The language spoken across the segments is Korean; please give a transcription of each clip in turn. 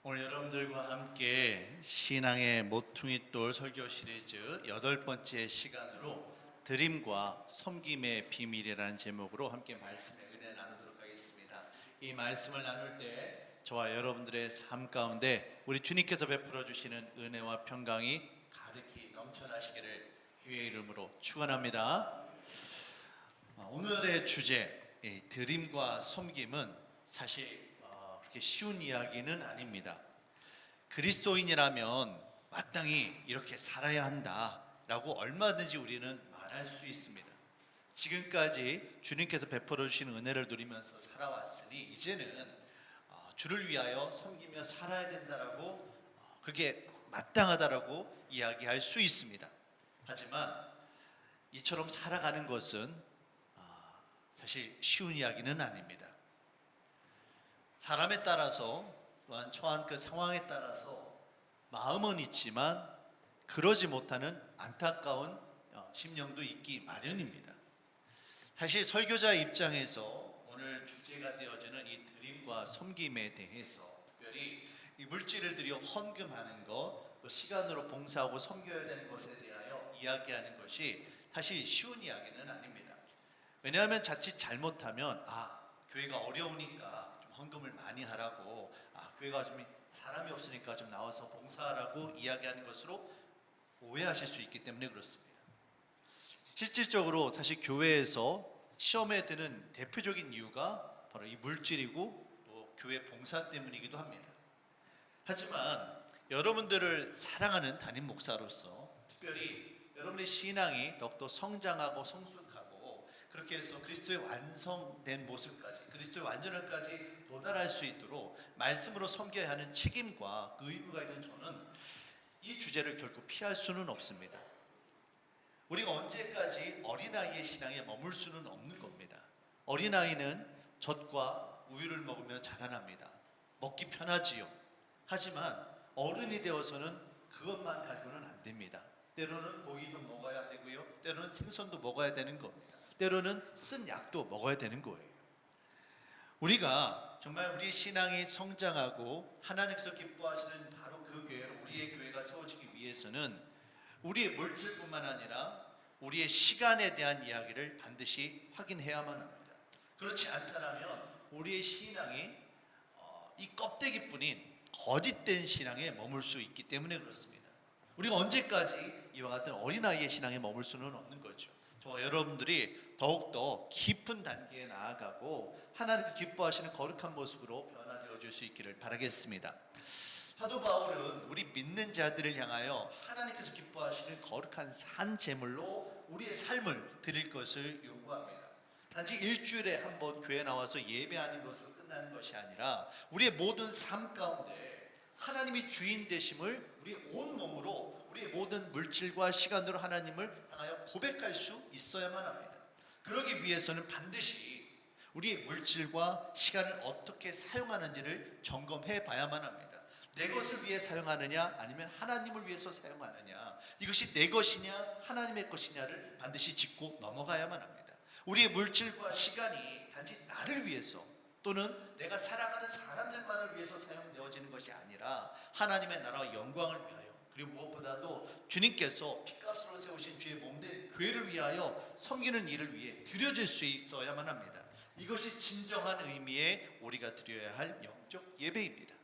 오늘 여러분들과 함께 신앙의 모퉁이돌 설교 시리즈 8번째 시간으로 드림과 섬김의 비밀이라는 제목으로 함께 말씀의 은혜 나누도록 하겠습니다. 이 말씀을 나눌 때 저와 여러분들의 삶 가운데 우리 주님께서 베풀어 주시는 은혜와 평강이 가득히 넘쳐나시기를 주의 이름으로 축원합니다. 오늘의 주제 드림과 섬김은 사실 그렇게 쉬운 이야기는 아닙니다. 그리스도인이라면 마땅히 이렇게 살아야 한다라고 얼마든지 우리는 말할 수 있습니다. 지금까지 주님께서 베풀어 주신 은혜를 누리면서 살아왔으니 이제는 주를 위하여 섬기며 살아야 된다라고 그게 마땅하다라고 이야기할 수 있습니다. 하지만 이처럼 살아가는 것은 사실 쉬운 이야기는 아닙니다. 사람에 따라서 또한 처한 그 상황에 따라서 마음은 있지만 그러지 못하는 안타까운 심령도 있기 마련입니다. 사실 설교자 입장에서 오늘 주제가 되어지는 이 드림과 섬김에 대해서 특별히 이 물질을 들여 헌금하는 것, 또 시간으로 봉사하고 섬겨야 되는 것에 대하여 이야기하는 것이 사실 쉬운 이야기는 아닙니다. 왜냐하면 자칫 잘못하면 교회가 어려우니까 헌금을 많이 하라고, 교회가 좀 사람이 없으니까 좀 나와서 봉사하라고 이야기하는 것으로 오해하실 수 있기 때문에 그렇습니다. 실질적으로 사실 교회에서 시험에 드는 대표적인 이유가 바로 이 물질이고 또 교회 봉사 때문이기도 합니다. 하지만 여러분들을 사랑하는 담임 목사로서 특별히 여러분의 신앙이 더욱더 성장하고 성숙하고 그렇게 해서 그리스도의 완성된 모습까지, 그리스도의 완전함까지 도달할 수 있도록 말씀으로 섬겨야 하는 책임과 그 의무가 있는 저는 이 주제를 결코 피할 수는 없습니다. 우리가 언제까지 어린아이의 신앙에 머물 수는 없는 겁니다. 어린아이는 젖과 우유를 먹으며 자라납니다. 먹기 편하지요. 하지만 어른이 되어서는 그것만 가지고는 안 됩니다. 때로는 고기도 먹어야 되고요, 때로는 생선도 먹어야 되는 겁니다. 때로는 쓴 약도 먹어야 되는 거예요. 우리가 정말 우리 신앙이 성장하고 하나님께서 기뻐하시는 바로 그 교회로 우리의 교회가 세워지기 위해서는 우리의 물질뿐만 아니라 우리의 시간에 대한 이야기를 반드시 확인해야만 합니다. 그렇지 않다면 우리의 신앙이 이 껍데기뿐인 거짓된 신앙에 머물 수 있기 때문에 그렇습니다. 우리가 언제까지 이와 같은 어린아이의 신앙에 머물 수는 없는 거죠. 저와 여러분들이 더욱더 깊은 단계에 나아가고 하나님께 기뻐하시는 거룩한 모습으로 변화되어 줄 수 있기를 바라겠습니다. 사도 바울은 우리 믿는 자들을 향하여 하나님께서 기뻐하시는 거룩한 산 제물로 우리의 삶을 드릴 것을 요구합니다. 단지 일주일에 한 번 교회 나와서 예배하는 것으로 끝나는 것이 아니라 우리의 모든 삶 가운데 하나님이 주인 되심을 우리의 온 몸으로 우리의 모든 물질과 시간으로 하나님을 향하여 고백할 수 있어야만 합니다. 그러기 위해서는 반드시 우리의 물질과 시간을 어떻게 사용하는지를 점검해 봐야만 합니다. 내 것을 위해 사용하느냐 아니면 하나님을 위해서 사용하느냐, 이것이 내 것이냐 하나님의 것이냐를 반드시 짚고 넘어가야만 합니다. 우리의 물질과 시간이 단지 나를 위해서 또는 내가 사랑하는 사람들만을 위해서 사용되어지는 것이 아니라 하나님의 나라와 영광을 위하여, 그리고 무엇보다도 주님께서 피값으로 세우신 주의 몸된 교회를 위하여 섬기는 일을 위해 드려질 수 있어야만 합니다. 이것이 진정한 의미의 우리가 드려야 할 영적 예배입니다.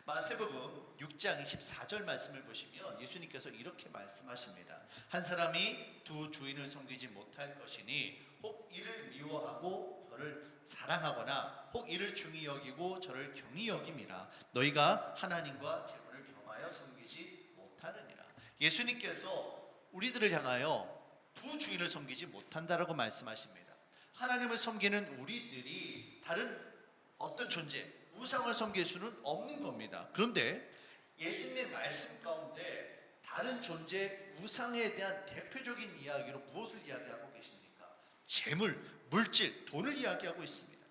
마태복음 6장 24절 말씀을 보시면 예수님께서 이렇게 말씀하십니다. 한 사람이 두 주인을 섬기지 못할 것이니 혹 이를 미워하고 저를 사랑하거나 혹 이를 중히 여기고 저를 경히 여김이라. 너희가 하나님과 재물을 겸하여 섬기지 못하느니라. 예수님께서 우리들을 향하여 두 주인을 섬기지 못한다라고 말씀하십니다. 하나님을 섬기는 우리들이 다른 어떤 존재, 우상을 섬길 수는 없는 겁니다. 그런데 예수님의 말씀 가운데 다른 존재, 우상에 대한 대표적인 이야기로 무엇을 이야기하고 계십니까? 재물, 물질, 돈을 이야기하고 있습니다.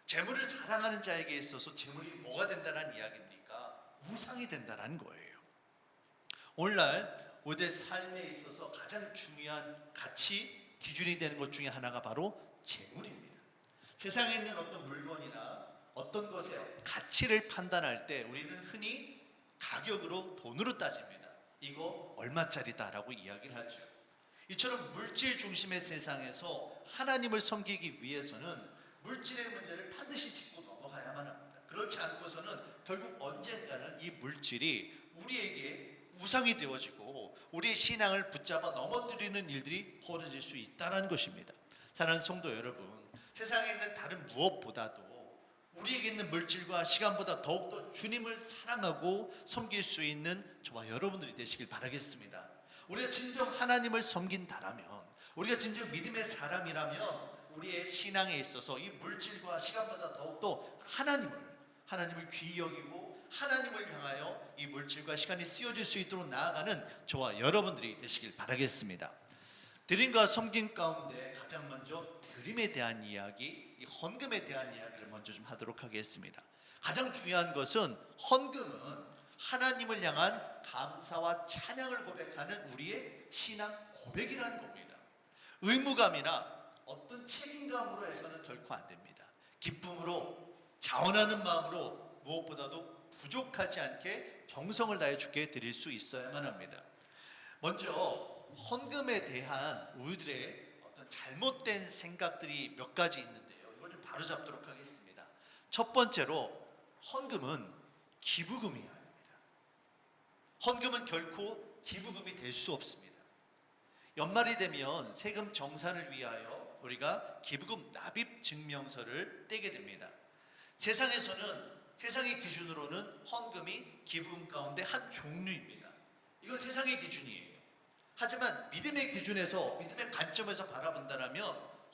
재물을 사랑하는 자에게 있어서 재물이 뭐가 된다는 이야기입니까? 우상이 된다는 거예요. 오늘날 우리의 삶에 있어서 가장 중요한 가치, 기준이 되는 것 중에 하나가 바로 재물입니다. 세상에 있는 어떤 물건이나 어떤 것의 가치를 판단할 때 우리는 흔히 가격으로, 돈으로 따집니다. 이거 얼마짜리다라고 이야기를 하죠. 이처럼 물질 중심의 세상에서 하나님을 섬기기 위해서는 물질의 문제를 반드시 짚고 넘어가야만 합니다. 그렇지 않고서는 결국 언젠가는 이 물질이 우리에게 우상이 되어지고 우리의 신앙을 붙잡아 넘어뜨리는 일들이 벌어질 수 있다는 것입니다. 사랑하는 성도 여러분, 세상에 있는 다른 무엇보다도 우리에게 있는 물질과 시간보다 더욱더 주님을 사랑하고 섬길 수 있는 저와 여러분들이 되시길 바라겠습니다. 우리가 진정 하나님을 섬긴다라면, 우리가 진정 믿음의 사람이라면 우리의 신앙에 있어서 이 물질과 시간보다 더욱더 하나님을 귀히 여기고 하나님을 향하여 이 물질과 시간이 쓰여질 수 있도록 나아가는 저와 여러분들이 되시길 바라겠습니다. 드림과 섬김 가운데 가장 먼저 드림에 대한 이야기, 이 헌금에 대한 이야기를 먼저 좀 하도록 하겠습니다. 가장 중요한 것은 헌금은 하나님을 향한 감사와 찬양을 고백하는 우리의 신앙 고백이라는 겁니다. 의무감이나 어떤 책임감으로 해서는 결코 안 됩니다. 기쁨으로, 자원하는 마음으로, 무엇보다도 부족하지 않게 정성을 다해 주께 드릴 수 있어야만 합니다. 먼저 헌금에 대한 우리들의 어떤 잘못된 생각들이 몇 가지 있는데요, 이걸 좀 바로잡도록 하겠습니다. 첫 번째로, 헌금은 기부금이 아닙니다. 헌금은 결코 기부금이 될 수 없습니다. 연말이 되면 세금 정산을 위하여 우리가 기부금 납입 증명서를 떼게 됩니다. 세상의 기준으로는 헌금이 기부금 가운데 한 종류입니다. 이건 세상의 기준이에요. 하지만 믿음의 기준에서, 믿음의 관점에서 바라본다면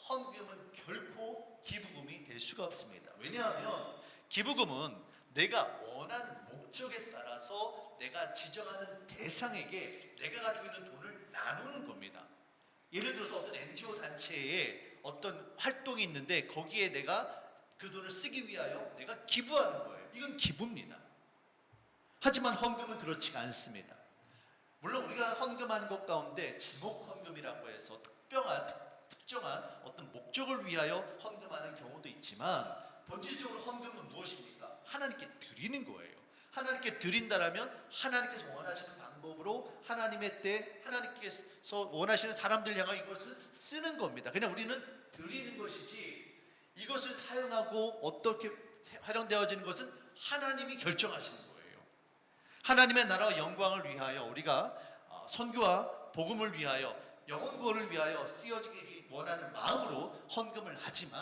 헌금은 결코 기부금이 될 수가 없습니다. 왜냐하면 기부금은 내가 원하는 목적에 따라서 내가 지정하는 대상에게 내가 가지고 있는 돈을 나누는 겁니다. 예를 들어서 어떤 NGO 단체에 어떤 활동이 있는데 거기에 내가 그 돈을 쓰기 위하여 내가 기부하는 거예요. 이건 기부입니다. 하지만 헌금은 그렇지가 않습니다. 물론 우리가 헌금하는 것 가운데 지목 헌금이라고 해서 특정한 어떤 목적을 위하여 헌금하는 경우도 있지만, 본질적으로 헌금은 무엇입니까? 하나님께 드리는 거예요. 하나님께 드린다라면 하나님께서 원하시는 방법으로 하나님의 때, 하나님께서 원하시는 사람들 향하여 이것을 쓰는 겁니다. 그냥 우리는 드리는 것이지, 이것을 사용하고 어떻게 활용되어지는 것은 하나님이 결정하시는 거예요. 하나님의 나라와 영광을 위하여 우리가 선교와 복음을 위하여, 영혼 구원을 위하여 쓰여지기 원하는 마음으로 헌금을 하지만,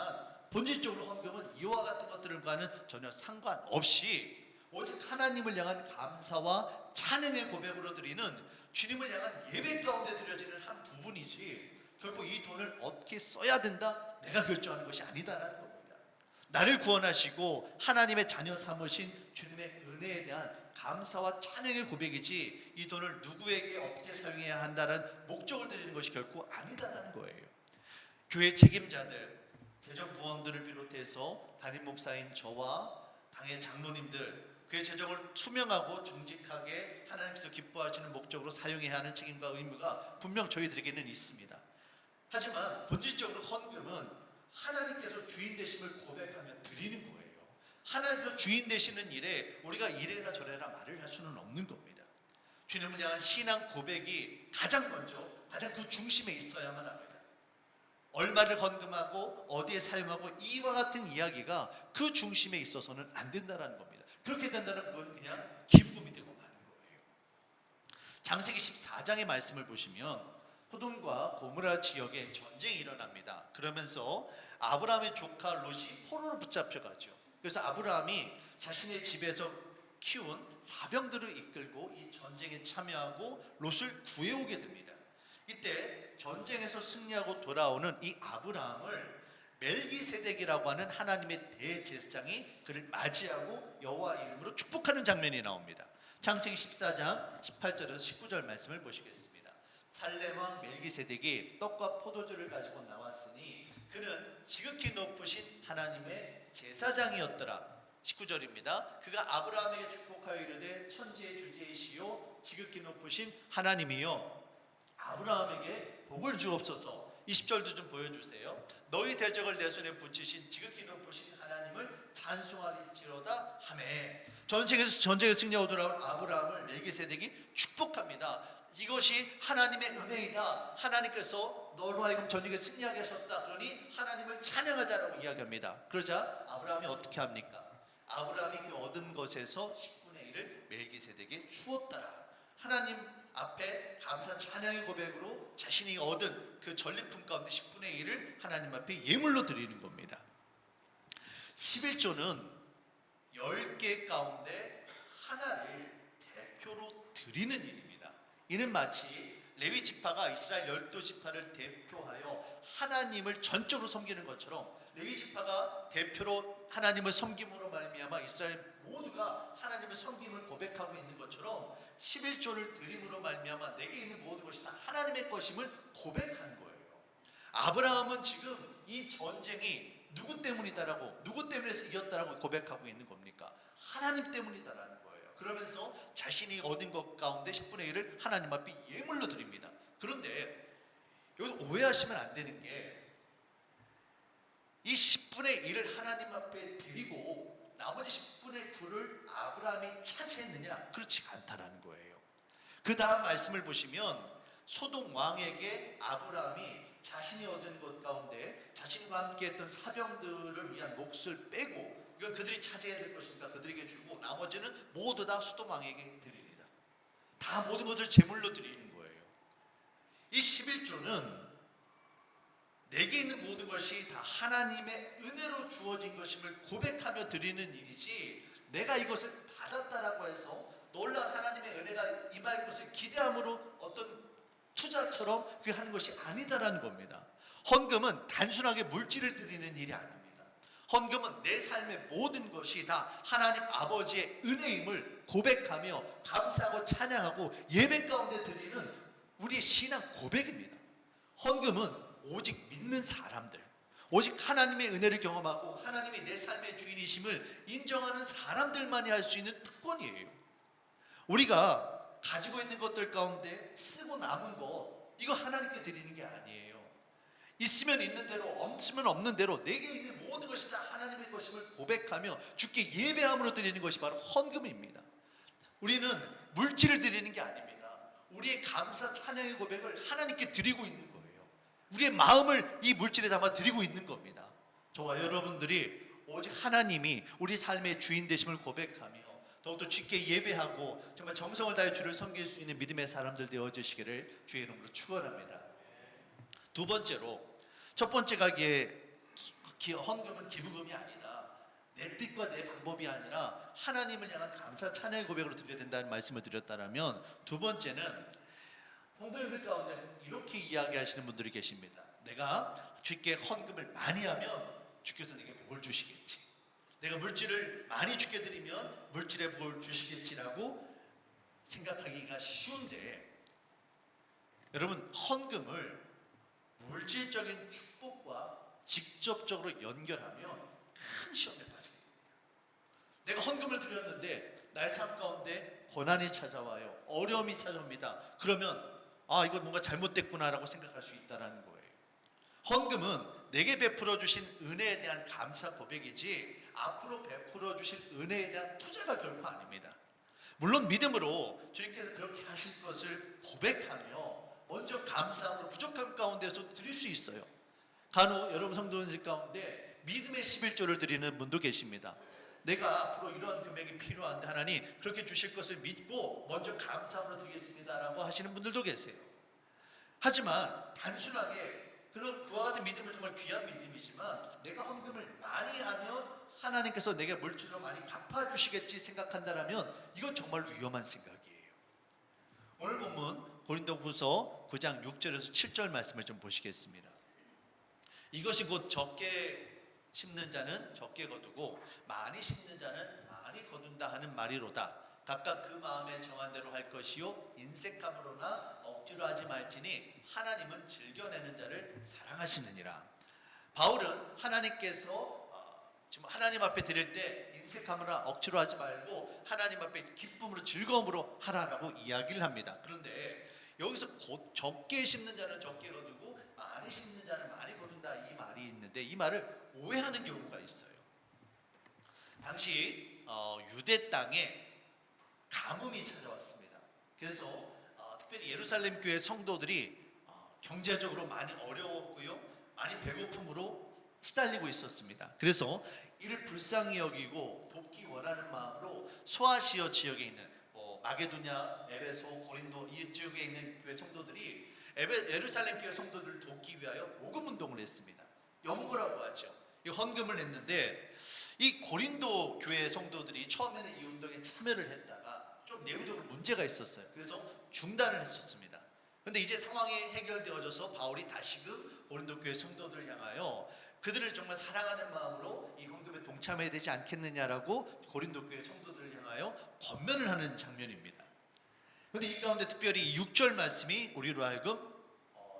본질적으로 헌금은 이와 같은 것들과는 전혀 상관없이 오직 하나님을 향한 감사와 찬양의 고백으로 드리는 주님을 향한 예배 가운데 드려지는 한 부분이지, 결코 이 돈을 어떻게 써야 된다, 내가 결정하는 것이 아니다라는 겁니다. 나를 구원하시고 하나님의 자녀 삼으신 주님의 은혜에 대한 감사와 찬양의 고백이지, 이 돈을 누구에게 어떻게 사용해야 한다는 목적을 드리는 것이 결코 아니다라는 거예요. 교회 책임자들, 개정 부원들을 비롯해서 담임 목사인 저와 당의 장로님들, 그의 재정을 투명하고 정직하게 하나님께서 기뻐하시는 목적으로 사용해야 하는 책임과 의무가 분명 저희들에게는 있습니다. 하지만 본질적으로 헌금은 하나님께서 주인 되심을 고백하며 드리는 거예요. 하나님께서 주인 되시는 일에 우리가 이래라 저래라 말을 할 수는 없는 겁니다. 주님을 향한 신앙 고백이 가장 그 중심에 있어야만 합니다. 얼마를 헌금하고 어디에 사용하고 이와 같은 이야기가 그 중심에 있어서는 안 된다는 겁니다. 그렇게 된다면 그건 그냥 기부금이 되고 마는 거예요. 창세기 14장의 말씀을 보시면 소돔과 고모라 지역에 전쟁이 일어납니다. 그러면서 아브라함의 조카 롯이 포로로 붙잡혀가죠. 그래서 아브라함이 자신의 집에서 키운 사병들을 이끌고 이 전쟁에 참여하고 롯을 구해오게 됩니다. 이때 전쟁에서 승리하고 돌아오는 이 아브라함을 멜기세덱이라고 하는 하나님의 대제사장이 그를 맞이하고 여호와 이름으로 축복하는 장면이 나옵니다. 창세기 14장 18절에서 19절 말씀을 보시겠습니다. 살렘 왕 멜기세덱이 떡과 포도주를 가지고 나왔으니 그는 지극히 높으신 하나님의 제사장이었더라. 19절입니다. 그가 아브라함에게 축복하여 이르되 천지의 주제이시요 지극히 높으신 하나님이여 아브라함에게 복을 주옵소서. 20절도 좀 보여주세요. 너희 대적을 내 손에 붙이신 지극히 높으신 하나님을 찬송하리지로다 하매. 전쟁에서 승리하고 돌아온 아브라함을 멜기세덱이 축복합니다. 이것이 하나님의 은혜이다. 하나님께서 너로 하여금 전쟁에 승리하게 하셨다. 그러니 하나님을 찬양하자라고 이야기합니다. 그러자 아브라함이 어떻게 합니까? 아브라함이 그 얻은 것에서 10분의 1을 멜기세덱에게 주었더라. 하나님 앞에 감사 찬양의 고백으로 자신이 얻은 그 전리품 가운데 10분의 1을 하나님 앞에 예물로 드리는 겁니다. 11조는 10개 가운데 하나를 대표로 드리는 일입니다. 이는 마치 레위 지파가 이스라엘 12지파를 대표하여 하나님을 전적으로 섬기는 것처럼 레위 지파가 대표로 하나님을 섬김으로 말미암아 이스라엘 모두가 하나님의 섬김을 고백하고 있는 것처럼 11조를 드림으로 말미암아 내게 있는 모든 것이 다 하나님의 것임을 고백하는 거예요. 아브라함은 지금 이 전쟁이 누구 때문이다라고, 누구 때문에서 이겼다라고 고백하고 있는 겁니까? 하나님 때문이다라는 거예요. 그러면서 자신이 얻은 것 가운데 10분의 1을 하나님 앞에 예물로 드립니다. 그런데 여기 오해하시면 안 되는 게, 이 10분의 1을 하나님 앞에 드리고 나머지 10분의 9를 아브라함이 차지했느냐? 그렇지가 않다라는 거예요. 그 다음 말씀을 보시면 소돔 왕에게 아브라함이 자신이 얻은 것 가운데 자신과 함께 했던 사병들을 위한 몫을 빼고, 이건 그들이 차지해야 될 것이니까 그들에게 주고 나머지는 모두 다 소돔 왕에게 드립니다. 다 모든 것을 제물로 드리는 거예요. 이 11조는 내게 있는 모든 것이 다 하나님의 은혜로 주어진 것임을 고백하며 드리는 일이지, 내가 이것을 받았다라고 해서 놀라운 하나님의 은혜가 임할 것을 기대함으로 어떤 투자처럼 그게 하는 것이 아니다라는 겁니다. 헌금은 단순하게 물질을 드리는 일이 아닙니다. 헌금은 내 삶의 모든 것이 다 하나님 아버지의 은혜임을 고백하며 감사하고 찬양하고 예배 가운데 드리는 우리의 신앙 고백입니다. 헌금은 오직 믿는 사람들, 오직 하나님의 은혜를 경험하고 하나님이 내 삶의 주인이심을 인정하는 사람들만이 할 수 있는 특권이에요. 우리가 가지고 있는 것들 가운데 쓰고 남은 것, 이거 하나님께 드리는 게 아니에요. 있으면 있는 대로, 없으면 없는 대로 내게 있는 모든 것이 다 하나님의 것임을 고백하며 주께 예배함으로 드리는 것이 바로 헌금입니다. 우리는 물질을 드리는 게 아닙니다. 우리의 감사 찬양의 고백을 하나님께 드리고 있는 거예요. 우리의 마음을 이 물질에 담아 드리고 있는 겁니다. 저와 여러분들이 오직 하나님이 우리 삶의 주인 되심을 고백하며 더욱더 주께 예배하고 정말 정성을 다해 주를 섬길 수 있는 믿음의 사람들 되어주시기를 주의 이름으로 축원합니다. 두 번째로, 첫 번째 가기에 헌금은 기부금이 아니다, 내 뜻과 내 방법이 아니라 하나님을 향한 감사 찬양의 고백으로 드려야 된다는 말씀을 드렸다면, 두 번째는 성도님들 가운데 이렇게 이야기하시는 분들이 계십니다. 내가 주께 헌금을 많이 하면 주께서 내게 복을 주시겠지, 내가 물질을 많이 주께 드리면 물질의 복을 주시겠지라고 생각하기가 쉬운데, 여러분, 헌금을 물질적인 축복과 직접적으로 연결하면 큰 시험에 빠지게 됩니다. 내가 헌금을 드렸는데 나의 삶 가운데 고난이 찾아와요, 어려움이 찾아옵니다. 그러면 이거 뭔가 잘못됐구나라고 생각할 수 있다는 거예요. 헌금은 내게 베풀어 주신 은혜에 대한 감사 고백이지 앞으로 베풀어 주실 은혜에 대한 투자가 결코 아닙니다. 물론 믿음으로 주님께서 그렇게 하실 것을 고백하며 먼저 감사함으로 부족함 가운데서 드릴 수 있어요. 간혹 여러분 성도님들 가운데 믿음의 11조를 드리는 분도 계십니다. 내가 앞으로 이런 금액이 필요한데 하나님 그렇게 주실 것을 믿고 먼저 감사함으로 드리겠습니다라고 하시는 분들도 계세요. 하지만 단순하게 그런 그와 같은 믿음은 정말 귀한 믿음이지만 내가 헌금을 많이 하면 하나님께서 내게 물질로 많이 갚아주시겠지 생각한다면 이건 정말 위험한 생각이에요. 오늘 본문 고린도후서 9장 6절에서 7절 말씀을 좀 보시겠습니다. 이것이 곧 적게 심는 자는 적게 거두고 많이 심는 자는 많이 거둔다 하는 말이로다. 각각 그 마음에 정한 대로 할 것이요 인색함으로나 억지로 하지 말지니 하나님은 즐겨내는 자를 사랑하시느니라. 바울은 하나님께서 지금 하나님 앞에 드릴 때 인색함으로나 억지로 하지 말고 하나님 앞에 기쁨으로 즐거움으로 하라라고 이야기를 합니다. 그런데 여기서 곧 적게 심는 자는 적게 거두고 많이 많이 심는 자는 많이 거둔다 이 말이 있는데 이 말을 오해하는 경우가 있어요. 당시 유대 땅에 가뭄이 찾아왔습니다. 그래서 특별히 예루살렘 교회 성도들이 경제적으로 많이 어려웠고요, 많이 배고픔으로 시달리고 있었습니다. 그래서 이를 불쌍히 여기고 돕기 원하는 마음으로 소아시아 지역에 있는 마게도냐, 에베소, 고린도 이 지역에 있는 교회 성도들이 예루살렘 교회 성도들을 돕기 위하여 모금 운동을 했습니다. 연보라고 하죠. 이 헌금을 했는데 이 고린도 교회 성도들이 처음에는 이 운동에 참여를 했다가 좀 내부적으로 문제가 있었어요. 그래서 중단을 했었습니다. 그런데 이제 상황이 해결되어져서 바울이 다시금 고린도 교회 성도들을 향하여 그들을 정말 사랑하는 마음으로 이 헌금에 동참해야 되지 않겠느냐라고 고린도 교회 성도들을 향하여 권면을 하는 장면입니다. 그런데 이 가운데 특별히 이 6절 말씀이 우리로 하여금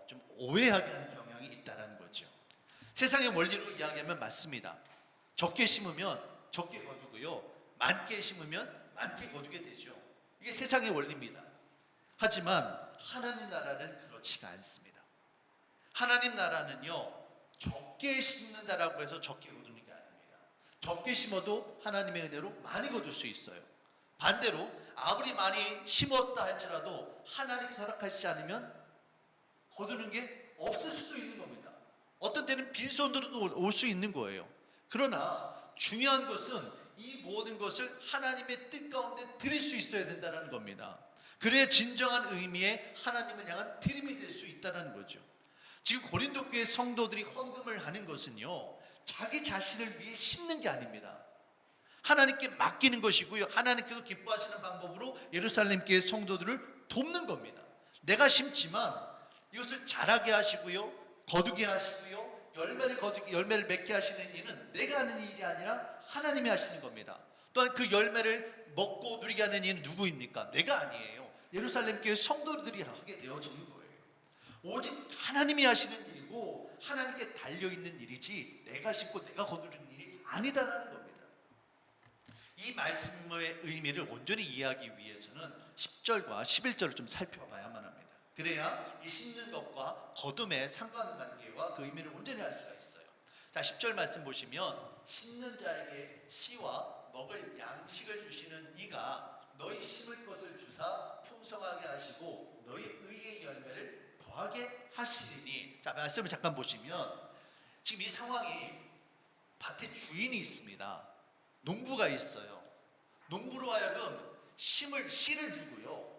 좀 오해하게 하는 경향이 있다는 거죠. 세상의 원리로 이야기하면 맞습니다. 적게 심으면 적게 거두고요, 많게 심으면 많게 거두게 되죠. 이게 세상의 원리입니다. 하지만 하나님 나라는 그렇지가 않습니다. 하나님 나라는요, 적게 심는다라고 해서 적게 거두는 게 아닙니다. 적게 심어도 하나님의 은혜로 많이 거둘 수 있어요. 반대로 아무리 많이 심었다 할지라도 하나님께서 허락하시지 않으면 거두는 게 없을 수도 있는 겁니다. 어떤 때는 빈손으로도 올 수 있는 거예요. 그러나 중요한 것은 이 모든 것을 하나님의 뜻 가운데 드릴 수 있어야 된다는 겁니다. 그래야 진정한 의미의 하나님을 향한 드림이 될 수 있다는 거죠. 지금 고린도 교회 성도들이 헌금을 하는 것은요, 자기 자신을 위해 심는 게 아닙니다. 하나님께 맡기는 것이고요, 하나님께서 기뻐하시는 방법으로 예루살렘 교회 성도들을 돕는 겁니다. 내가 심지만 이것을 자라게 하시고요, 거두게 하시고요, 열매를 맺게 하시는 일은 내가 하는 일이 아니라 하나님이 하시는 겁니다. 또한 그 열매를 먹고 누리게 하는 일은 누구입니까? 내가 아니에요. 예루살렘 교회 성도들이 하게 되어지는 거예요. 오직 하나님이 하시는 일이고 하나님께 달려있는 일이지 내가 심고 내가 거두는 일이 아니다라는 겁니다. 이 말씀의 의미를 온전히 이해하기 위해서는 10절과 11절을 좀 살펴봐야만 합니다. 그래야 이 심는 것과 거둠의 상관관계와 그 의미를 온전히 알 수가 있어요. 자, 10절 말씀 보시면 심는 자에게 씨와 먹을 양식을 주시는 이가 너희 심을 것을 주사 풍성하게 하시고 너희 의의 열매를 더하게 하시리니. 자, 말씀을 잠깐 보시면 지금 이 상황이 밭에 주인이 있습니다. 농부가 있어요. 농부로 하여금 씨를 주고요,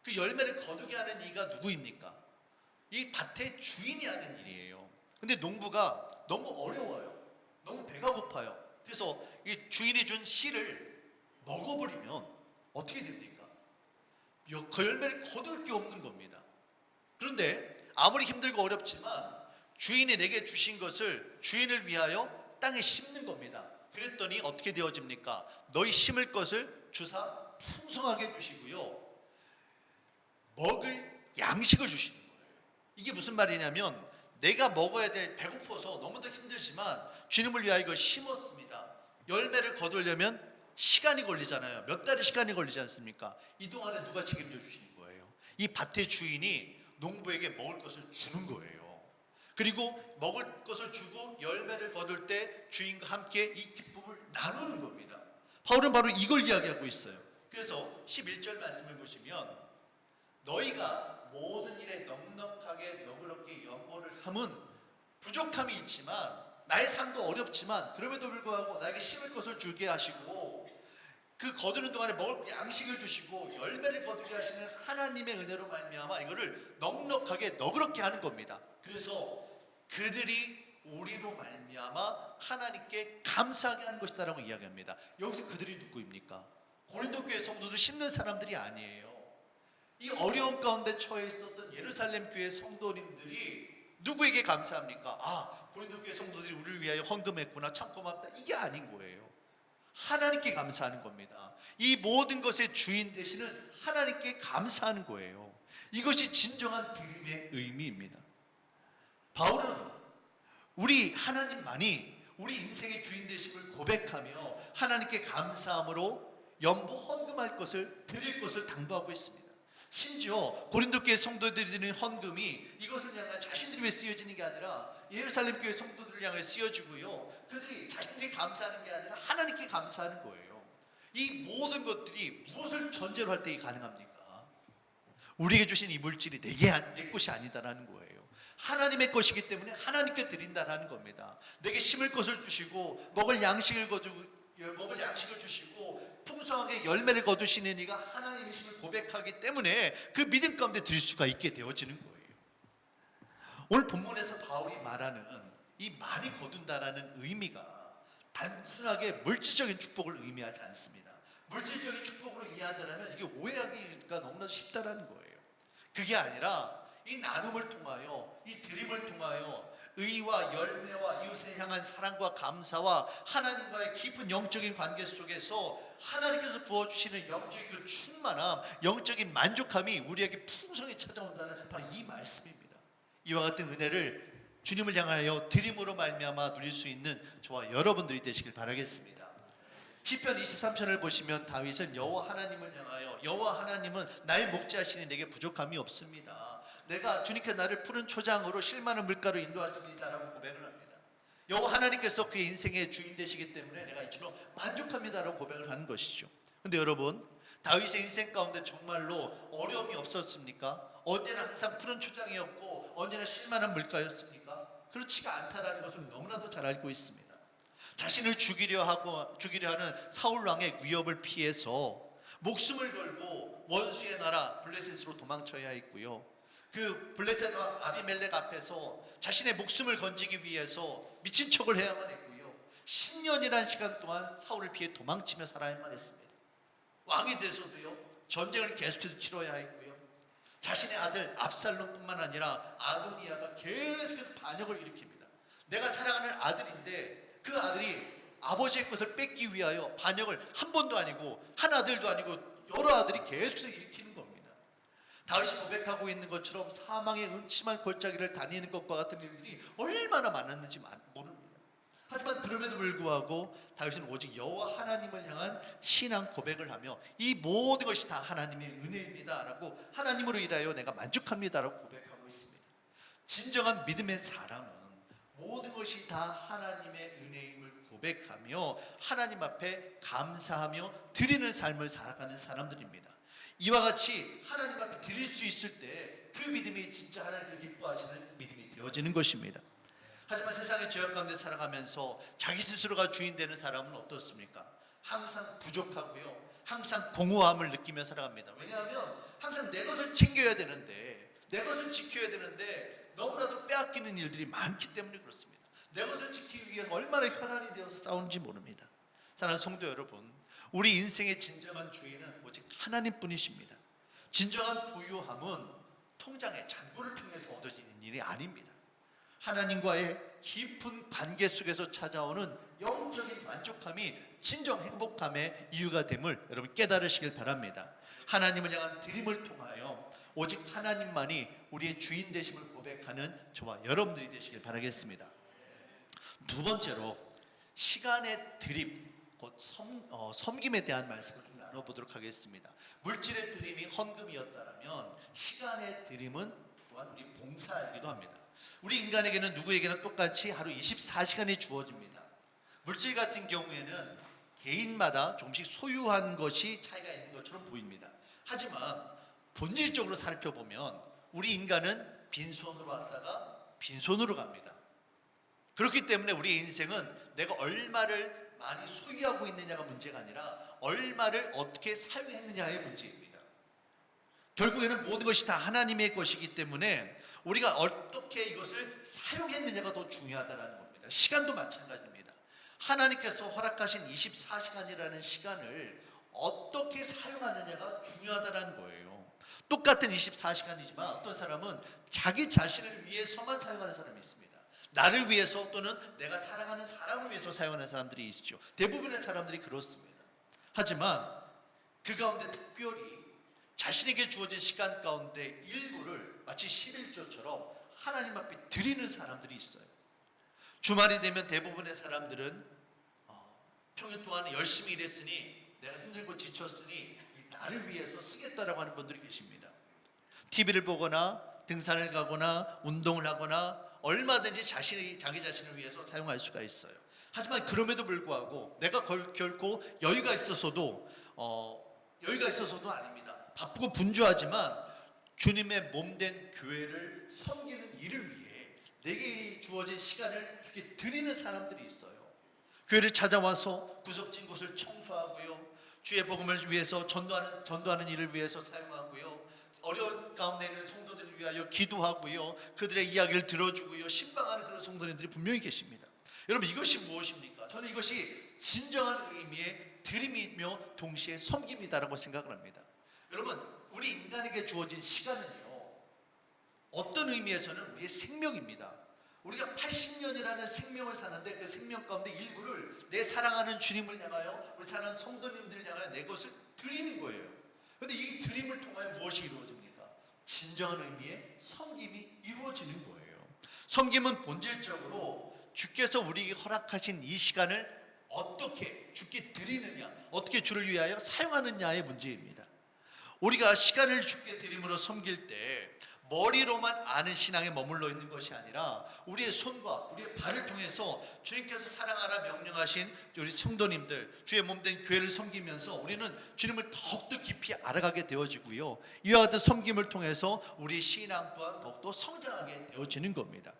그 열매를 거두게 하는 이가 누구입니까? 이 밭의 주인이 하는 일이에요. 근데 농부가 너무 어려워요. 너무 배가 고파요. 그래서 이 주인이 준 씨를 먹어버리면 어떻게 됩니까? 그 열매를 거둘 게 없는 겁니다. 그런데 아무리 힘들고 어렵지만 주인이 내게 주신 것을 주인을 위하여 땅에 심는 겁니다. 그랬더니 어떻게 되어집니까? 너희 심을 것을 주사 풍성하게 주시고요, 먹을 양식을 주시는 거예요. 이게 무슨 말이냐면 내가 먹어야 될, 배고파서 너무도 힘들지만 주님을 위하여 이걸 심었습니다. 열매를 거두려면 시간이 걸리잖아요. 몇 달의 시간이 걸리지 않습니까? 이 동안에 누가 책임져 주시는 거예요? 이 밭의 주인이 농부에게 먹을 것을 주는 거예요. 그리고 먹을 것을 주고 열매를 거둘 때 주인과 함께 이 기쁨을 나누는 겁니다. 바울은 바로 이걸 이야기하고 있어요. 그래서 11절 말씀을 보시면 너희가 모든 일에 넉넉하게 너그럽게 연보를 함은 부족함이 있지만 나의 삶도 어렵지만 그럼에도 불구하고 나에게 심을 것을 주게 하시고 그 거두는 동안에 먹을 양식을 주시고 열매를 거두게 하시는 하나님의 은혜로 말미암아 이거를 넉넉하게 너그럽게 하는 겁니다. 그래서 그들이 우리로 말미암아 하나님께 감사하게 하는 것이다라고 이야기합니다. 여기서 그들이 누구입니까? 고린도 교회 성도들 심는 사람들이 아니에요. 이 어려운 가운데 처해 있었던 예루살렘 교회 성도님들이 누구에게 감사합니까? 고린도 교회 성도들이 우리를 위하여 헌금했구나, 참 고맙다, 이게 아닌 거예요. 하나님께 감사하는 겁니다. 이 모든 것의 주인 되시는 하나님께 감사하는 거예요. 이것이 진정한 드림의 의미입니다. 바울은 우리 하나님만이 우리 인생의 주인 되심을 고백하며 하나님께 감사함으로 연보 헌금할 것을, 드릴 것을 당부하고 있습니다. 심지어 고린도 교회 성도들이 드리는 헌금이 이것을 향해 자신들이 왜 쓰여지는 게 아니라 예루살렘 교회 성도들을 향해 쓰여지고요, 그들이 자신들이 감사하는 게 아니라 하나님께 감사하는 거예요. 이 모든 것들이 무엇을 전제로 할 때 가능합니까? 우리에게 주신 이 물질이 내 것이 아니다라는 거예요. 하나님의 것이기 때문에 하나님께 드린다라는 겁니다. 내게 심을 것을 주시고 먹을 양식을 주시고 풍성하게 열매를 거두시는 이가 하나님이심을 고백하기 때문에 그 믿음 가운데 드릴 수가 있게 되어지는 거예요. 오늘 본문에서 바울이 말하는 이 많이 거둔다라는 의미가 단순하게 물질적인 축복을 의미하지 않습니다. 물질적인 축복으로 이해한다면 이게 오해하기가 너무나 쉽다라는 거예요. 그게 아니라 이 나눔을 통하여, 이 드림을 통하여 의와 열매와 이웃에 향한 사랑과 감사와 하나님과의 깊은 영적인 관계 속에서 하나님께서 부어주시는 영적인 그 충만함, 영적인 만족함이 우리에게 풍성히 찾아온다는 바로 이 말씀입니다. 이와 같은 은혜를 주님을 향하여 드림으로 말미암아 누릴 수 있는 저와 여러분들이 되시길 바라겠습니다. 시편 23편을 보시면 다윗은 여호와 하나님을 향하여, 여호와 하나님은 나의 목자시니 내게 부족함이 없습니다. 내가 주님께 나를 푸른 초장으로 실만한 물가로 인도하십니다라고 고백을 합니다. 여호와 하나님께서 그의 인생의 주인 되시기 때문에 내가 이처럼 만족합니다라고 고백을 하는 것이죠. 근데 여러분, 다윗의 인생 가운데 정말로 어려움이 없었습니까? 언제나 항상 푸른 초장이었고 언제나 실만한 물가였습니까? 그렇지가 않다라는 것을 너무나도 잘 알고 있습니다. 자신을 죽이려 하는 사울 왕의 위협을 피해서 목숨을 걸고 원수의 나라 블레셋으로 도망쳐야 했고요, 그 블레셋 왕 아비멜렉 앞에서 자신의 목숨을 건지기 위해서 미친 척을 해야만 했고요, 10년이라는 시간 동안 사울을 피해 도망치며 살아야만 했습니다. 왕이 돼서도요, 전쟁을 계속해서 치러야 했고요, 자신의 아들 압살롬뿐만 아니라 아도니아가 계속해서 반역을 일으킵니다. 내가 사랑하는 아들인데 그 아들이 아버지의 것을 뺏기 위하여 반역을 한 번도 아니고 한 아들도 아니고 여러 아들이 계속해서 일으키는 겁니다. 다윗이 고백하고 있는 것처럼 사망의 음침한 골짜기를 다니는 것과 같은 일들이 얼마나 많았는지 모릅니다. 하지만 그럼에도 불구하고 다윗은 오직 여호와 하나님을 향한 신앙 고백을 하며 이 모든 것이 다 하나님의 은혜입니다 라고, 하나님으로 인하여 내가 만족합니다 라고 고백하고 있습니다. 진정한 믿음의 사람은 모든 것이 다 하나님의 은혜임을 고백하며 하나님 앞에 감사하며 드리는 삶을 살아가는 사람들입니다. 이와 같이 하나님 앞에 드릴 수 있을 때 그 믿음이 진짜 하나님을 기뻐하시는 믿음이 되어지는 것입니다. 하지만 세상의 죄악 가운데 살아가면서 자기 스스로가 주인 되는 사람은 어떻습니까? 항상 부족하고요, 항상 공허함을 느끼며 살아갑니다. 왜냐하면 항상 내 것을 챙겨야 되는데, 내 것을 지켜야 되는데 너무나도 빼앗기는 일들이 많기 때문에 그렇습니다. 내 것을 지키기 위해서 얼마나 혈안이 되어서 싸우는지 모릅니다. 사랑하는 성도 여러분, 우리 인생의 진정한 주인은 오직 하나님뿐이십니다. 진정한 부유함은 통장의 잔고를 통해서 얻어지는 일이 아닙니다. 하나님과의 깊은 관계 속에서 찾아오는 영적인 만족함이 진정 행복함의 이유가 됨을 여러분 깨달으시길 바랍니다. 하나님을 향한 드림을 통하여 오직 하나님만이 우리의 주인 되심을 고백하는 저와 여러분들이 되시길 바라겠습니다. 두 번째로 시간의 드림, 곧 섬김에 대한 말씀을 좀 나눠보도록 하겠습니다. 물질의 드림이 헌금이었다면 시간의 드림은 또한 우리 봉사이기도 합니다. 우리 인간에게는 누구에게나 똑같이 하루 24시간이 주어집니다. 물질 같은 경우에는 개인마다 조금씩 소유한 것이 차이가 있는 것처럼 보입니다. 하지만 본질적으로 살펴보면 우리 인간은 빈손으로 왔다가 빈손으로 갑니다. 그렇기 때문에 우리 인생은 내가 얼마를 많이 소유하고 있느냐가 문제가 아니라 얼마를 어떻게 사용했느냐의 문제입니다. 결국에는 모든 것이 다 하나님의 것이기 때문에 우리가 어떻게 이것을 사용했느냐가 더 중요하다는 겁니다. 시간도 마찬가지입니다. 하나님께서 허락하신 24시간이라는 시간을 어떻게 사용하느냐가 중요하다는 거예요. 똑같은 24시간이지만 어떤 사람은 자기 자신을 위해서만 사용하는 사람이 있습니다. 나를 위해서 또는 내가 사랑하는 사람을 위해서 사용하는 사람들이 있죠. 대부분의 사람들이 그렇습니다. 하지만 그 가운데 특별히 자신에게 주어진 시간 가운데 일부를 마치 11조처럼 하나님 앞에 드리는 사람들이 있어요. 주말이 되면 대부분의 사람들은 평일 동안 열심히 일했으니 내가 힘들고 지쳤으니 나를 위해서 쓰겠다라고 하는 분들이 계십니다. TV를 보거나 등산을 가거나 운동을 하거나 얼마든지 자기 자신을 위해서 사용할 수가 있어요. 하지만 그럼에도 불구하고 내가 결코 여유가 있어서도 아닙니다. 바쁘고 분주하지만 주님의 몸된 교회를 섬기는 일을 위해 내게 주어진 시간을 주께 드리는 사람들이 있어요. 교회를 찾아와서 구석진 곳을 청소하고요, 주의 복음을 위해서 전도하는 일을 위해서 사용하고요, 어려운 가운데 있는 성도들을 위하여 기도하고요, 그들의 이야기를 들어주고요, 신방하는 그런 성도님들이 분명히 계십니다. 여러분, 이것이 무엇입니까? 저는 이것이 진정한 의미의 드림이며 동시에 섬김이다라고 생각을 합니다. 여러분, 우리 인간에게 주어진 시간은요, 어떤 의미에서는 우리의 생명입니다. 우리가 80년이라는 생명을 사는데 그 생명 가운데 일부를 내 사랑하는 주님을 향하여, 우리 사랑하는 성도님들을 향하여 내 것을 드리는 거예요. 그런데 이 드림을 통하여 무엇이 이루어집니까? 진정한 의미의 섬김이 이루어지는 거예요. 섬김은 본질적으로 주께서 우리에게 허락하신 이 시간을 어떻게 주께 드리느냐, 어떻게 주를 위하여 사용하느냐의 문제입니다. 우리가 시간을 주께 드림으로 섬길 때 머리로만 아는 신앙에 머물러 있는 것이 아니라 우리의 손과 우리의 발을 통해서 주님께서 사랑하라 명령하신 우리 성도님들, 주의 몸된 교회를 섬기면서 우리는 주님을 더욱더 깊이 알아가게 되어지고요, 이와 같은 섬김을 통해서 우리의 신앙 또한 더욱더 성장하게 되어지는 겁니다.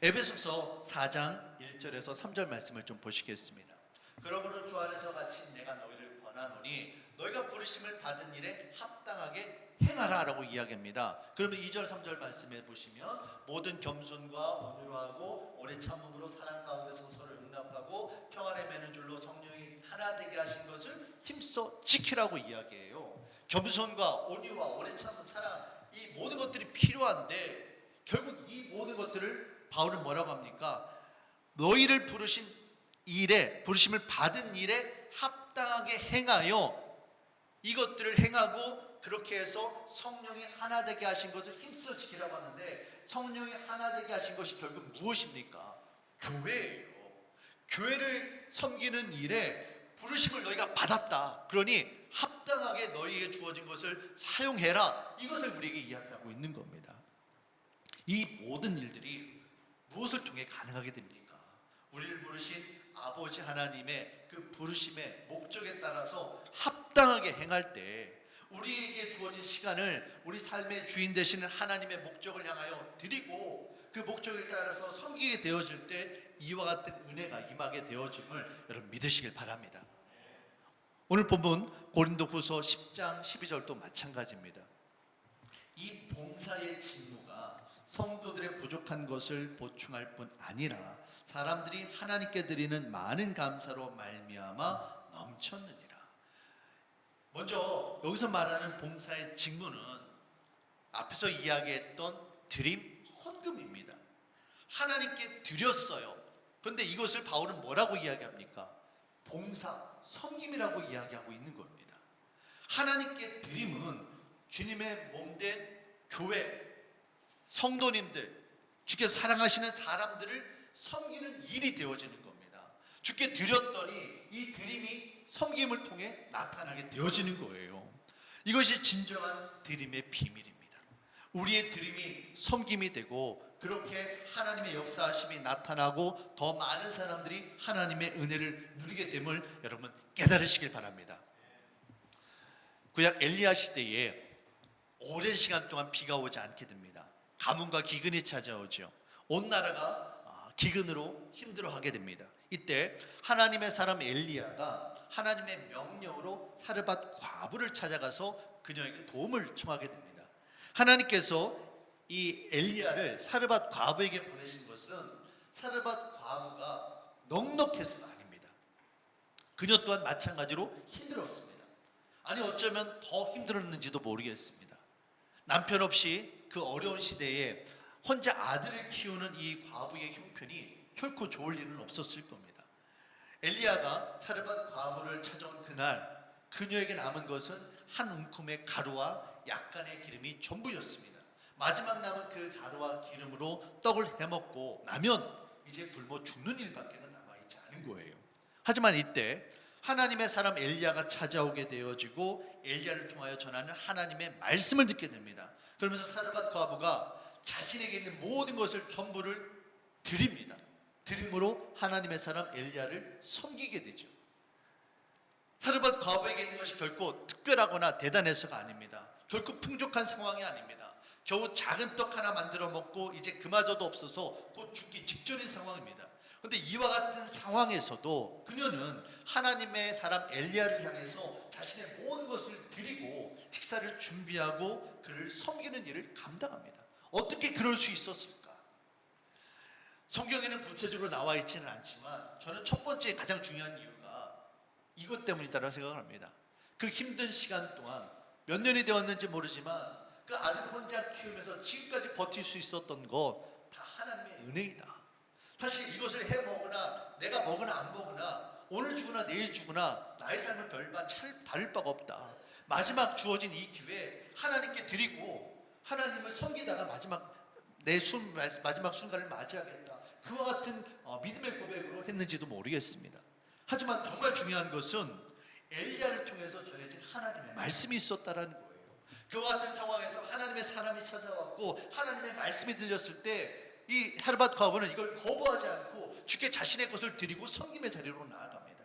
에베소서 4장 1절에서 3절 말씀을 좀 보시겠습니다. 그러므로 주 안에서 갇힌 내가 너희를 권하노니 너희가 부르심을 받은 일에 합당하게 행하라 라고 이야기합니다. 그러면 2절 3절 말씀해 보시면 모든 겸손과 온유로 하고 오래 참음으로 사랑 가운데서 서로 용납하고 평안에 매는 줄로 성령이 하나 되게 하신 것을 힘써 지키라고 이야기해요. 겸손과 온유와 오래 참음, 사랑, 이 모든 것들이 필요한데 결국 이 모든 것들을 바울은 뭐라고 합니까? 너희를 부르신 일에, 부르심을 받은 일에 합당하게 행하여 이것들을 행하고 그렇게 해서 성령이 하나 되게 하신 것을 힘써 지키라고 하는데, 성령이 하나 되게 하신 것이 결국 무엇입니까? 교회예요. 교회를 섬기는 일에 부르심을 너희가 받았다, 그러니 합당하게 너희에게 주어진 것을 사용해라, 이것을 우리에게 이야기하고 있는 겁니다. 이 모든 일들이 무엇을 통해 가능하게 됩니까? 우리를 부르신 아버지 하나님의 그 부르심의 목적에 따라서 합당하게 행할 때 우리에게 주어진 시간을 우리 삶의 주인 되시는 하나님의 목적을 향하여 드리고 그 목적에 따라서 섬기게 되어질 때 이와 같은 은혜가 임하게 되어짐을 여러분 믿으시길 바랍니다. 오늘 본문 고린도후서 10장 12절도 마찬가지입니다. 이 봉사의 직무가 성도들의 부족한 것을 보충할 뿐 아니라 사람들이 하나님께 드리는 많은 감사로 말미암아 넘쳤느니라. 먼저 여기서 말하는 봉사의 직무는 앞에서 이야기했던 드림, 헌금입니다. 하나님께 드렸어요. 그런데 이것을 바울은 뭐라고 이야기합니까? 봉사, 섬김이라고 이야기하고 있는 겁니다. 하나님께 드림은 주님의 몸된 교회, 성도님들, 주께서 사랑하시는 사람들을 섬기는 일이 되어지는 겁니다. 주께 드렸더니 이 드림이 섬김을 통해 나타나게 되어지는 거예요. 이것이 진정한 드림의 비밀입니다. 우리의 드림이 섬김이 되고 그렇게 하나님의 역사하심이 나타나고 더 많은 사람들이 하나님의 은혜를 누리게 됨을 여러분 깨달으시길 바랍니다. 구약 엘리야 시대에 오랜 시간 동안 비가 오지 않게 됩니다. 가뭄과 기근이 찾아오죠. 온 나라가 기근으로 힘들어하게 됩니다. 이때 하나님의 사람 엘리야가 하나님의 명령으로 사르밧 과부를 찾아가서 그녀에게 도움을 청하게 됩니다. 하나님께서 이 엘리야를 사르밧 과부에게 보내신 것은 사르밧 과부가 넉넉해서가 아닙니다. 그녀 또한 마찬가지로 힘들었습니다. 아니 어쩌면 더 힘들었는지도 모르겠습니다. 남편 없이 그 어려운 시대에 혼자 아들을 키우는 이 과부의 형편이 결코 좋을 일은 없었을 겁니다. 엘리야가 사르밧 과부를 찾아온 그날 그녀에게 남은 것은 한 움큼의 가루와 약간의 기름이 전부였습니다. 마지막 남은 그 가루와 기름으로 떡을 해먹고 나면 이제 굶어 죽는 일밖에 남아있지 않은 거예요. 하지만 이때 하나님의 사람 엘리야가 찾아오게 되어지고 엘리야를 통하여 전하는 하나님의 말씀을 듣게 됩니다. 그러면서 사르밧 과부가 자신에게 있는 모든 것을 전부를 드립니다. 드림으로 하나님의 사람 엘리야를 섬기게 되죠. 사르밧 과부에게 있는 것이 결코 특별하거나 대단해서가 아닙니다. 결코 풍족한 상황이 아닙니다. 겨우 작은 떡 하나 만들어 먹고 이제 그마저도 없어서 곧 죽기 직전인 상황입니다. 그런데 이와 같은 상황에서도 그녀는 하나님의 사람 엘리야를 향해서 자신의 모든 것을 드리고 식사를 준비하고 그를 섬기는 일을 감당합니다. 어떻게 그럴 수 있었을까? 성경에는 구체적으로 나와 있지는 않지만 저는 첫 번째 가장 중요한 이유가 이것 때문이다라고 생각을 합니다. 그 힘든 시간 동안 몇 년이 되었는지 모르지만 그 아들 혼자 키우면서 지금까지 버틸 수 있었던 거 다 하나님의 은혜이다. 사실 이것을 해 먹으나 내가 먹으나 안 먹으나 오늘 죽으나 내일 죽으나 나의 삶은 별반 다를 바가 없다. 마지막 주어진 이 기회에 하나님께 드리고 하나님을 섬기다가 마지막 순간을 맞이하겠다. 그와 같은 믿음의 고백으로 했는지도 모르겠습니다. 하지만 정말 중요한 것은 엘리야를 통해서 전해진 하나님의 말씀이 있었다라는 거예요. 그와 같은 상황에서 하나님의 사람이 찾아왔고 하나님의 말씀이 들렸을 때 이 사르밧 과부는 이걸 거부하지 않고 주께 자신의 것을 드리고 섬김의 자리로 나아갑니다.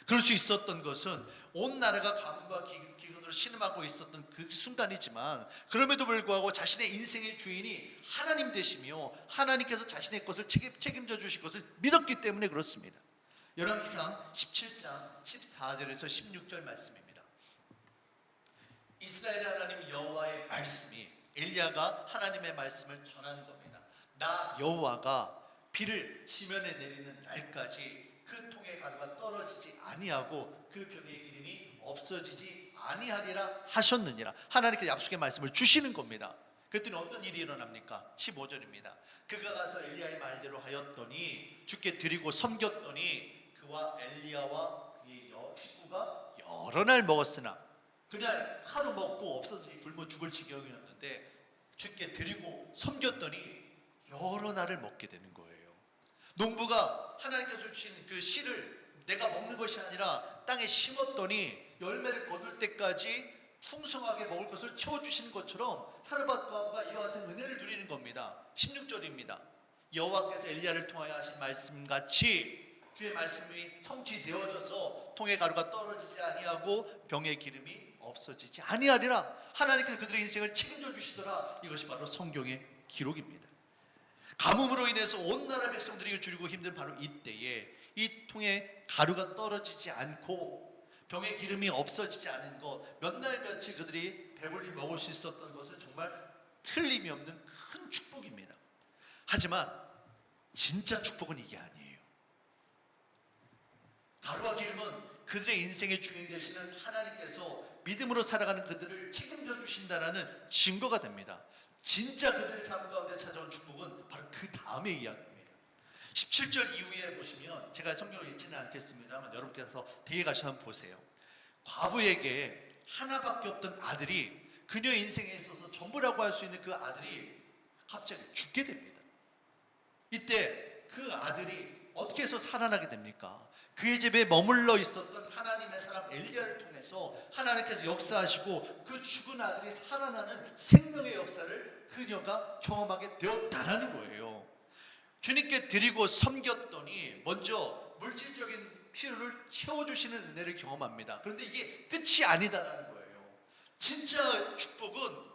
그럴 수 있었던 것은 온 나라가 가뭄과 기근으로 신음하고 있었던 그 순간이지만 그럼에도 불구하고 자신의 인생의 주인이 하나님 되시며 하나님께서 자신의 것을 책임져 주실 것을 믿었기 때문에 그렇습니다. 열왕기상 17장 14절에서 16절 말씀입니다. 이스라엘의 하나님 여호와의 말씀이 엘리야가 하나님의 말씀을 전하는 겁니다. 나 여호와가 비를 지면에 내리는 날까지 그 통의 가루가 떨어지지 아니하고 그 병의 기름이 없어지지 아니하리라 하셨느니라. 하나님께서 약속의 말씀을 주시는 겁니다. 그랬더니 어떤 일이 일어납니까? 15절입니다. 그가 가서 엘리야의 말대로 하였더니 주께 드리고 섬겼더니 그와 엘리야와 그의 식구가 여러 날 먹었으나 그날 하루 먹고 없어서 굶어 죽을 지경이었는데 주께 드리고 섬겼더니 여러 날을 먹게 되는 거예요. 농부가 하나님께서 주신 그 씨를 내가 먹는 것이 아니라 땅에 심었더니 열매를 거둘 때까지 풍성하게 먹을 것을 채워주시는 것처럼 사르밧 과부가 이와 같은 은혜를 누리는 겁니다. 16절입니다. 여호와께서 엘리야를 통하여 하신 말씀같이 주의 말씀이 성취되어져서 통의 가루가 떨어지지 아니하고 병의 기름이 없어지지 아니하리라. 하나님께서 그들의 인생을 책임져 주시더라. 이것이 바로 성경의 기록입니다. 가뭄으로 인해서 온 나라 백성들이 줄이고 힘든 바로 이때에 이 통에 가루가 떨어지지 않고 병의 기름이 없어지지 않은 것, 몇 날 며칠 그들이 배불리 먹을 수 있었던 것은 정말 틀림이 없는 큰 축복입니다. 하지만 진짜 축복은 이게 아니에요. 가루와 기름은 그들의 인생의 주인 되시는 하나님께서 믿음으로 살아가는 그들을 책임져 주신다라는 증거가 됩니다. 진짜 그들의 삶 가운데 찾아온 축복은 바로 그 다음의 이야기입니다. 17절 이후에 보시면 제가 성경을 읽지는 않겠습니다만 여러분께서 뒤에 가셔서 한번 보세요. 과부에게 하나밖에 없던 아들이 그녀의 인생에 있어서 전부라고 할 수 있는 그 아들이 갑자기 죽게 됩니다. 이때 그 아들이 어떻게 해서 살아나게 됩니까? 그의 집에 머물러 있었던 하나님의 사람 엘리야를 통해서 하나님께서 역사하시고 그 죽은 아들이 살아나는 생명의 역사를 그녀가 경험하게 되었다라는 거예요. 주님께 드리고 섬겼더니 먼저 물질적인 필요를 채워주시는 은혜를 경험합니다. 그런데 이게 끝이 아니다라는 거예요. 진짜 축복은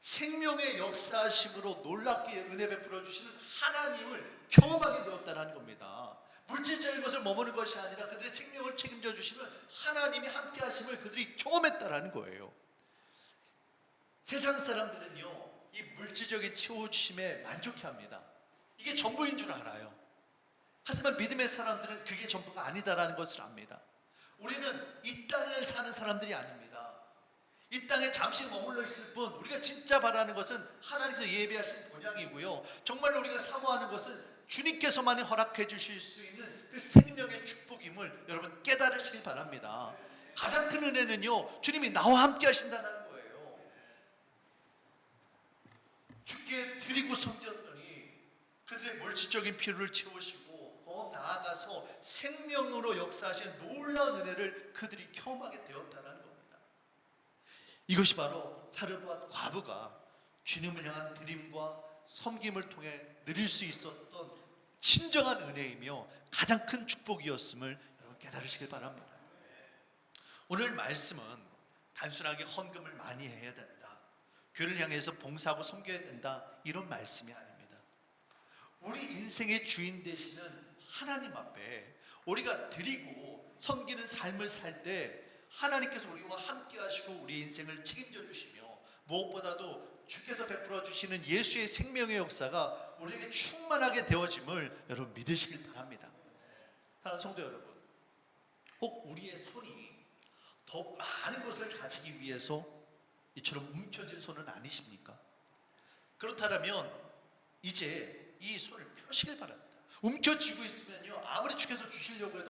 생명의 역사심으로 놀랍게 은혜 베풀어 주시는 하나님을 경험하게 되었다는 겁니다. 물질적인 것을 머무는 것이 아니라 그들의 생명을 책임져 주시는 하나님이 함께 하심을 그들이 경험했다라는 거예요. 세상 사람들은요, 이 물질적인 채워주심에 만족해합니다. 이게 전부인 줄 알아요. 하지만 믿음의 사람들은 그게 전부가 아니다라는 것을 압니다. 우리는 이 땅에 사는 사람들이 아닙니다. 이 땅에 잠시 머물러 있을 뿐 우리가 진짜 바라는 것은 하나님께서 예비하신 본향이고요. 정말로 우리가 사모하는 것은 주님께서만이 허락해 주실 수 있는 그 생명의 축복임을 여러분 깨달으시길 바랍니다. 가장 큰 은혜는요, 주님이 나와 함께 하신다는 거예요. 주께 드리고 섬겼더니 그들의 물질적인 필요를 채우시고 더 나아가 나아가서 생명으로 역사하시는 놀라운 은혜를 그들이 경험하게 되었다는 겁니다. 이것이 바로 사르밧 과부가 주님을 향한 드림과 섬김을 통해 누릴 수 있었던 진정한 은혜이며 가장 큰 축복이었음을 여러분 깨달으시길 바랍니다. 오늘 말씀은 단순하게 헌금을 많이 해야 된다, 교회를 향해서 봉사하고 섬겨야 된다, 이런 말씀이 아닙니다. 우리 인생의 주인 되시는 하나님 앞에 우리가 드리고 섬기는 삶을 살 때 하나님께서 우리와 함께 하시고 우리 인생을 책임져 주시며, 무엇보다도 주께서 베풀어 주시는 예수의 생명의 역사가 우리에게 충만하게 되어짐을 여러분 믿으시길 바랍니다. 사랑하는 성도 여러분, 혹 우리의 손이 더 많은 것을 가지기 위해서 이처럼 움켜진 손은 아니십니까? 그렇다면 이제 이 손을 펴시길 바랍니다. 움켜쥐고 있으면요, 아무리 주께서 주시려고 해도